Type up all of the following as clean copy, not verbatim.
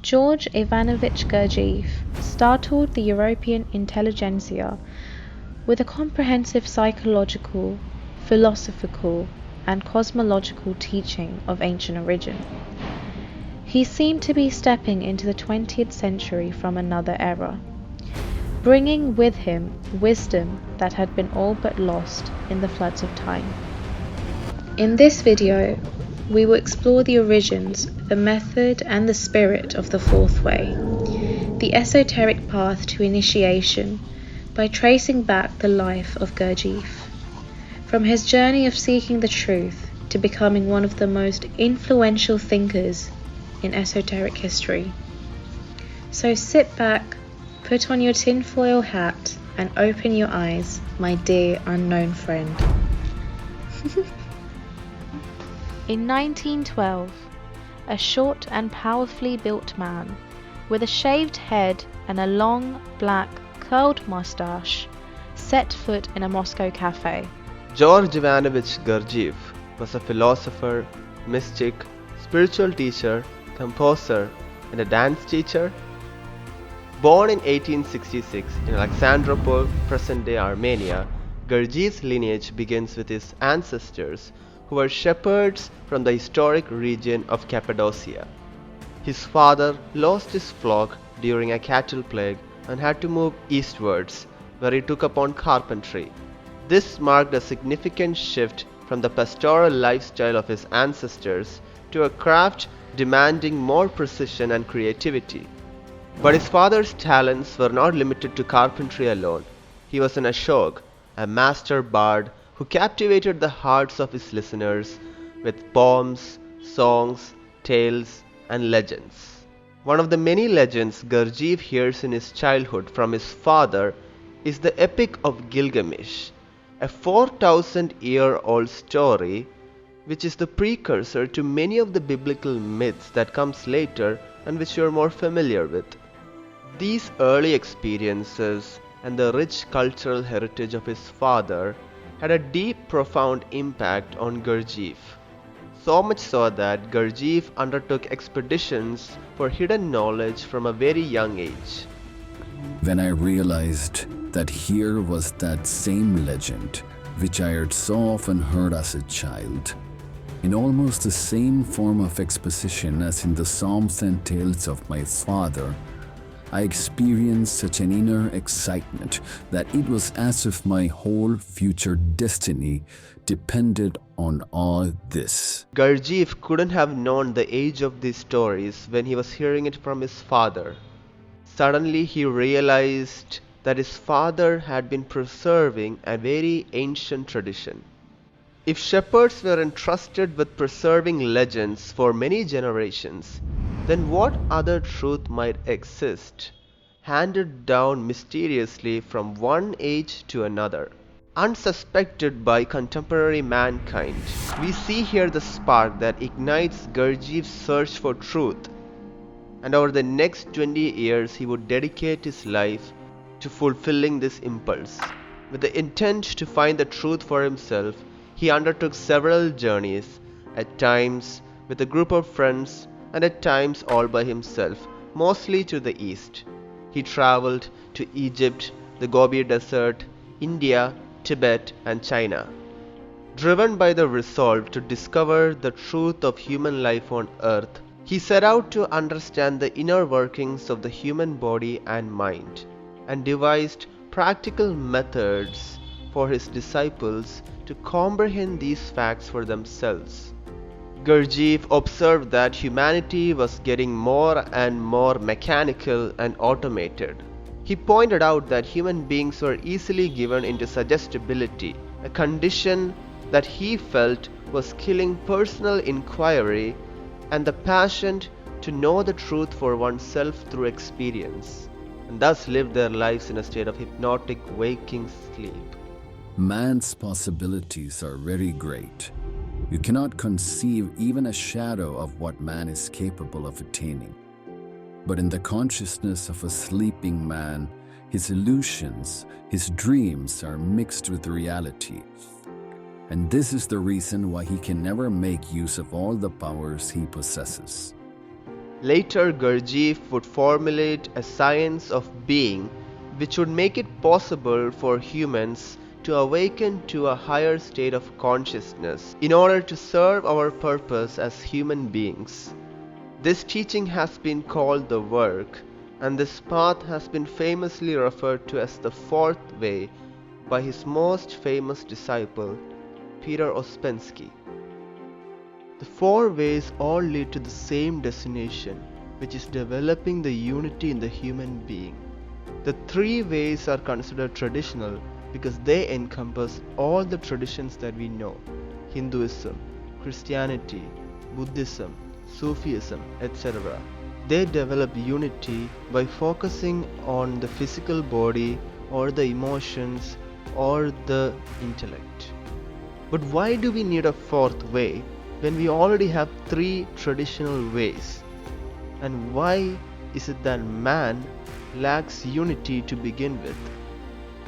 George Ivanovich Gurdjieff startled the European intelligentsia with a comprehensive psychological, philosophical, and cosmological teaching of ancient origin. He seemed to be stepping into the 20th century from another era, bringing with him wisdom that had been all but lost in the floods of time. In this video, we will explore the origins, the method, and the spirit of the fourth way, the esoteric path to initiation, by tracing back the life of Gurdjieff, from his journey of seeking the truth to becoming one of the most influential thinkers in esoteric history. So sit back, put on your tinfoil hat, and open your eyes, my dear unknown friend. In 1912, a short and powerfully built man with a shaved head and a long, black, curled mustache set foot in a Moscow cafe. George Ivanovich Gurdjieff was a philosopher, mystic, spiritual teacher, composer, and a dance teacher. Born in 1866 in Alexandropol, present-day Armenia, Gurdjieff's lineage begins with his ancestors who were shepherds from the historic region of Cappadocia. His father lost his flock during a cattle plague and had to move eastwards, where he took up on carpentry. This marked a significant shift from the pastoral lifestyle of his ancestors to a craft demanding more precision and creativity. But his father's talents were not limited to carpentry alone. He was an Ashok, a master bard who captivated the hearts of his listeners with poems, songs, tales, and legends. One of the many legends Gurdjieff hears in his childhood from his father is the Epic of Gilgamesh, a 4,000-year-old story which is the precursor to many of the biblical myths that comes later and which you are more familiar with. These early experiences and the rich cultural heritage of his father had a deep, profound impact on Gurdjieff. So much so that Gurdjieff undertook expeditions for hidden knowledge from a very young age. When I realized that here was that same legend which I had so often heard as a child, in almost the same form of exposition as in the Psalms and tales of my father, I experienced such an inner excitement that it was as if my whole future destiny depended on all this. Gurdjieff couldn't have known the age of these stories when he was hearing it from his father. Suddenly he realized that his father had been preserving a very ancient tradition. If shepherds were entrusted with preserving legends for many generations, then what other truth might exist, handed down mysteriously from one age to another, unsuspected by contemporary mankind? We see here the spark that ignites Gurdjieff's search for truth, and over the next 20 years he would dedicate his life to fulfilling this impulse. With the intent to find the truth for himself, he undertook several journeys, at times with a group of friends and at times all by himself, mostly to the east. He traveled to Egypt, the Gobi Desert, India, Tibet, and China. Driven by the resolve to discover the truth of human life on earth, he set out to understand the inner workings of the human body and mind, and devised practical methods for his disciples to comprehend these facts for themselves. Gurdjieff observed that humanity was getting more and more mechanical and automated. He pointed out that human beings were easily given into suggestibility, a condition that he felt was killing personal inquiry and the passion to know the truth for oneself through experience, and thus lived their lives in a state of hypnotic waking sleep. Man's possibilities are very great. You cannot conceive even a shadow of what man is capable of attaining. But in the consciousness of a sleeping man, his illusions, his dreams are mixed with reality. And this is the reason why he can never make use of all the powers he possesses. Later, Gurdjieff would formulate a science of being which would make it possible for humans to awaken to a higher state of consciousness in order to serve our purpose as human beings. This teaching has been called the work, and this path has been famously referred to as the fourth way by his most famous disciple, Peter Ouspensky. The four ways all lead to the same destination, which is developing the unity in the human being. The three ways are considered traditional because they encompass all the traditions that we know: Hinduism, Christianity, Buddhism, Sufism, etc. They develop unity by focusing on the physical body or the emotions or the intellect. But why do we need a fourth way when we already have three traditional ways? And why is it that man lacks unity to begin with?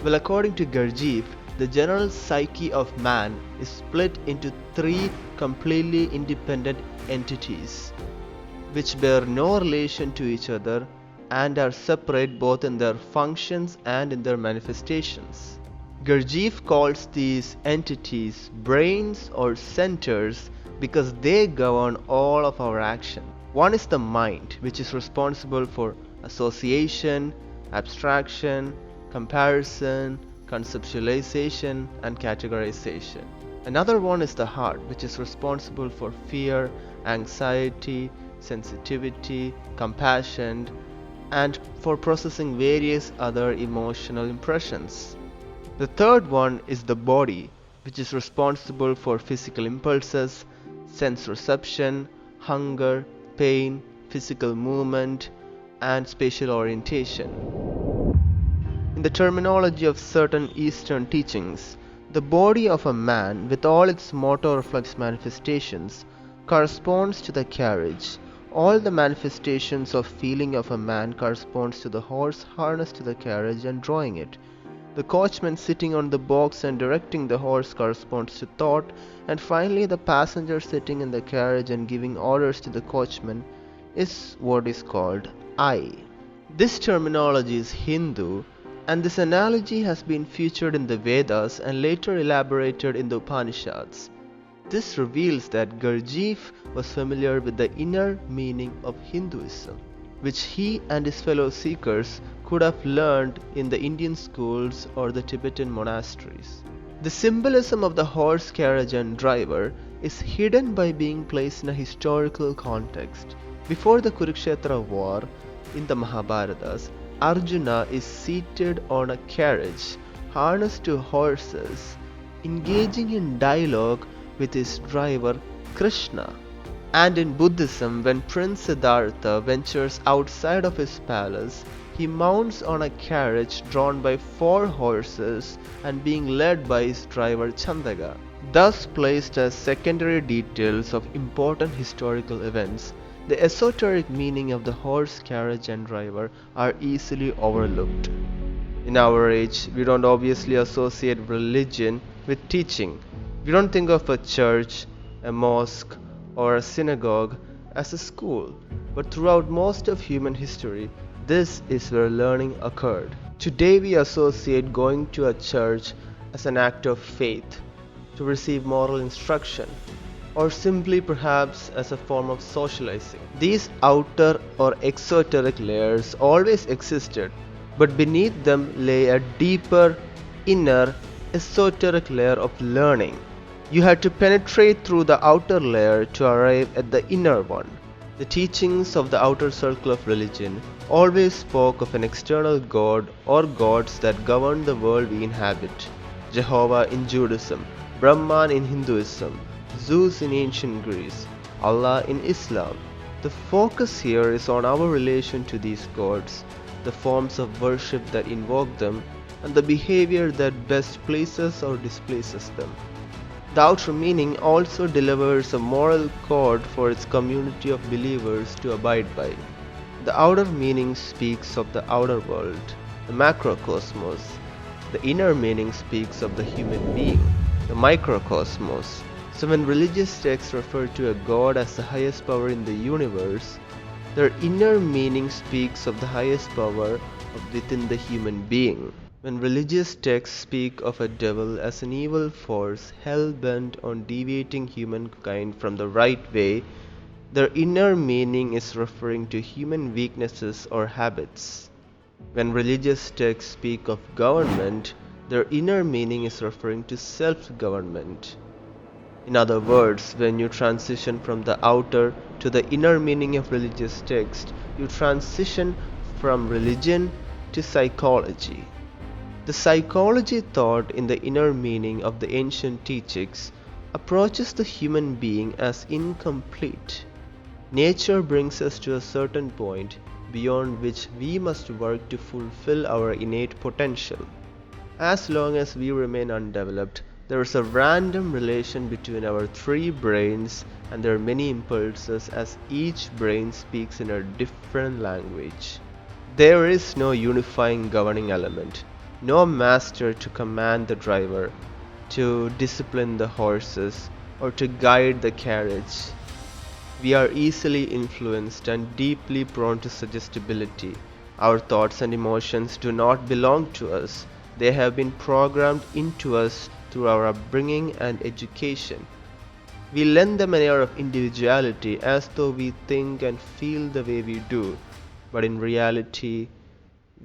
Well, according to Gurdjieff, the general psyche of man is split into three completely independent entities, which bear no relation to each other and are separate both in their functions and in their manifestations. Gurdjieff calls these entities brains or centers because they govern all of our action. One is the mind, which is responsible for association, abstraction, comparison, conceptualization, and categorization. Another one is the heart, which is responsible for fear, anxiety, sensitivity, compassion, and for processing various other emotional impressions. The third one is the body, which is responsible for physical impulses, sense reception, hunger, pain, physical movement, and spatial orientation. In the terminology of certain Eastern teachings, the body of a man with all its motor reflex manifestations corresponds to the carriage. All the manifestations of feeling of a man corresponds to the horse harnessed to the carriage and drawing it. The coachman sitting on the box and directing the horse corresponds to thought, and finally the passenger sitting in the carriage and giving orders to the coachman is what is called I. This terminology is Hindu, and this analogy has been featured in the Vedas and later elaborated in the Upanishads. This reveals that Gurdjieff was familiar with the inner meaning of Hinduism, which he and his fellow seekers could have learned in the Indian schools or the Tibetan monasteries. The symbolism of the horse, carriage, and driver is hidden by being placed in a historical context. Before the Kurukshetra war in the Mahabharatas, Arjuna is seated on a carriage, harnessed to horses, engaging in dialogue with his driver Krishna. And in Buddhism, when Prince Siddhartha ventures outside of his palace, he mounts on a carriage drawn by 4 horses and being led by his driver Chandaga. Thus placed as secondary details of important historical events, the esoteric meaning of the horse, carriage, and driver are easily overlooked. In our age, we don't obviously associate religion with teaching. We don't think of a church, a mosque, or a synagogue as a school, but throughout most of human history, this is where learning occurred. Today we associate going to a church as an act of faith, to receive moral instruction, or simply perhaps as a form of socializing. These outer or exoteric layers always existed, but beneath them lay a deeper, inner, esoteric layer of learning. You had to penetrate through the outer layer to arrive at the inner one. The teachings of the outer circle of religion always spoke of an external god or gods that govern the world we inhabit. Jehovah in Judaism, Brahman in Hinduism, Zeus in ancient Greece, Allah in Islam. The focus here is on our relation to these gods, the forms of worship that invoke them, and the behavior that best pleases or displaces them. The outer meaning also delivers a moral code for its community of believers to abide by. The outer meaning speaks of the outer world, the macrocosmos. The inner meaning speaks of the human being, the microcosmos. So when religious texts refer to a god as the highest power in the universe, Their inner meaning speaks of the highest power within the human being. When religious texts speak of a devil as an evil force hell-bent on deviating humankind from the right way, their inner meaning is referring to human weaknesses or habits. When religious texts speak of government, their inner meaning is referring to self-government. In other words, when you transition from the outer to the inner meaning of religious text, you transition from religion to psychology. The psychology thought in the inner meaning of the ancient teachings approaches the human being as incomplete. Nature brings us to a certain point beyond which we must work to fulfill our innate potential. As long as we remain undeveloped, there is a random relation between our three brains and their many impulses as each brain speaks in a different language. There is no unifying governing element, no master to command the driver, to discipline the horses, or to guide the carriage. We are easily influenced and deeply prone to suggestibility. Our thoughts and emotions do not belong to us. They have been programmed into us through our upbringing and education. We lend them an air of individuality as though we think and feel the way we do, but in reality,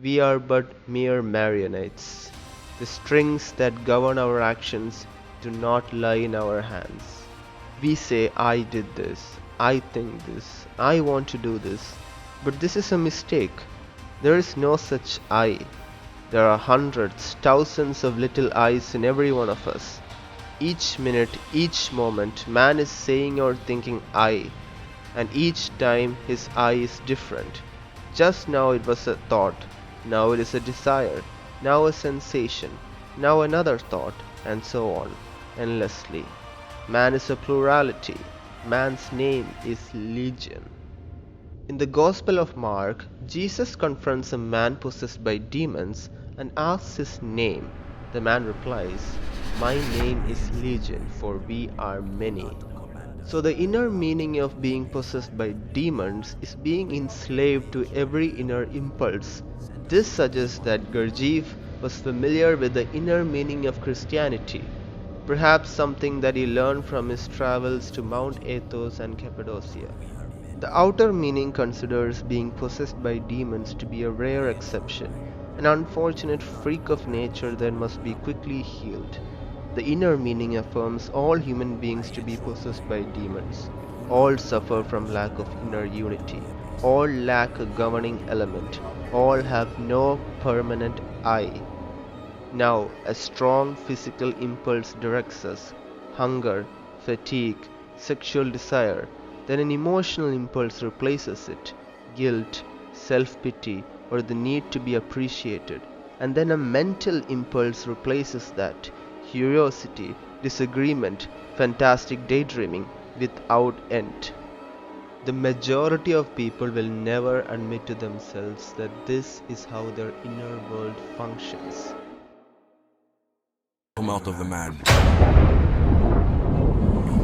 we are but mere marionettes. The strings that govern our actions do not lie in our hands. We say, I did this, I think this, I want to do this, but this is a mistake. There is no such I. There are hundreds, thousands of little I's in every one of us. Each minute, each moment, man is saying or thinking I, and each time his I is different. Just now it was a thought, now it is a desire, now a sensation, now another thought, and so on, endlessly. Man is a plurality. Man's name is Legion. In the Gospel of Mark, Jesus confronts a man possessed by demons and asks his name. The man replies, "My name is Legion, for we are many." So the inner meaning of being possessed by demons is being enslaved to every inner impulse. This suggests that Gurdjieff was familiar with the inner meaning of Christianity, perhaps something that he learned from his travels to Mount Athos and Cappadocia. The outer meaning considers being possessed by demons to be a rare exception, an unfortunate freak of nature that must be quickly healed. The inner meaning affirms all human beings to be possessed by demons. All suffer from lack of inner unity. All lack a governing element. All have no permanent I. Now, a strong physical impulse directs us, hunger, fatigue, sexual desire. Then an emotional impulse replaces it, guilt, self-pity, or the need to be appreciated. And then a mental impulse replaces that, curiosity, disagreement, fantastic daydreaming, without end. The majority of people will never admit to themselves that this is how their inner world functions. Come out of the man,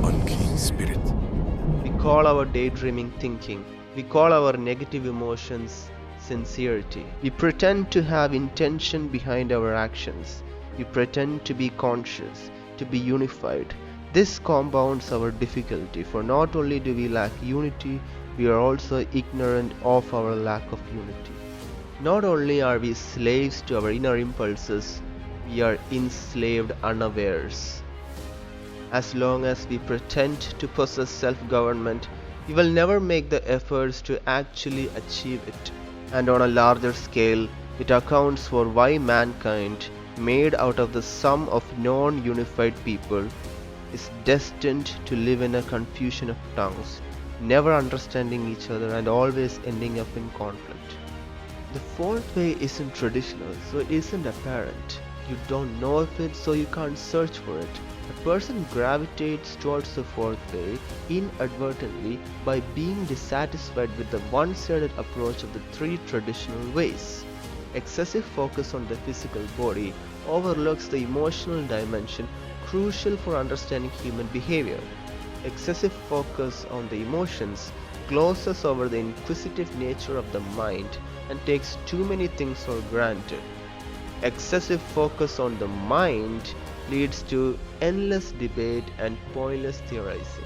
unclean spirit. We call our daydreaming thinking. We call our negative emotions sincerity. We pretend to have intention behind our actions. We pretend to be conscious, to be unified. This compounds our difficulty, for not only do we lack unity, we are also ignorant of our lack of unity. Not only are we slaves to our inner impulses, we are enslaved unawares. As long as we pretend to possess self-government, we will never make the efforts to actually achieve it. And on a larger scale, it accounts for why mankind, made out of the sum of non-unified people, is destined to live in a confusion of tongues, never understanding each other and always ending up in conflict. The fourth way isn't traditional, so it isn't apparent. You don't know of it, so you can't search for it. A person gravitates towards the fourth way inadvertently by being dissatisfied with the one-sided approach of the three traditional ways. Excessive focus on the physical body overlooks the emotional dimension crucial for understanding human behavior. Excessive focus on the emotions glosses over the inquisitive nature of the mind and takes too many things for granted. Excessive focus on the mind leads to endless debate and pointless theorizing.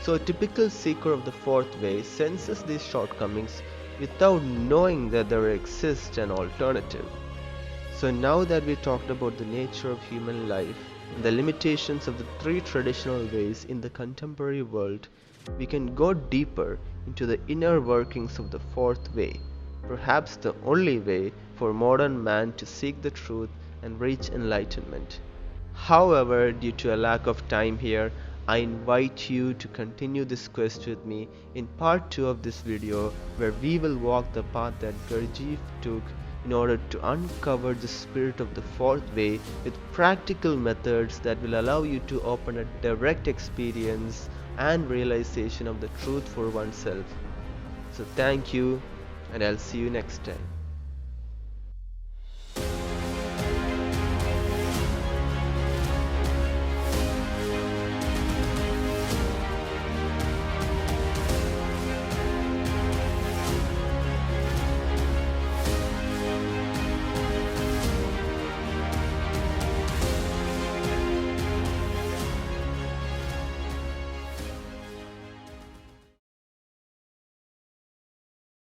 So a typical seeker of the fourth way senses these shortcomings without knowing that there exists an alternative. So now that we talked about the nature of human life and the limitations of the three traditional ways in the contemporary world, we can go deeper into the inner workings of the fourth way, perhaps the only way for modern man to seek the truth and reach enlightenment. However, due to a lack of time here, I invite you to continue this quest with me in part 2 of this video, where we will walk the path that Gurdjieff took in order to uncover the spirit of the fourth way with practical methods that will allow you to open a direct experience and realization of the truth for oneself. So thank you, and I'll see you next time.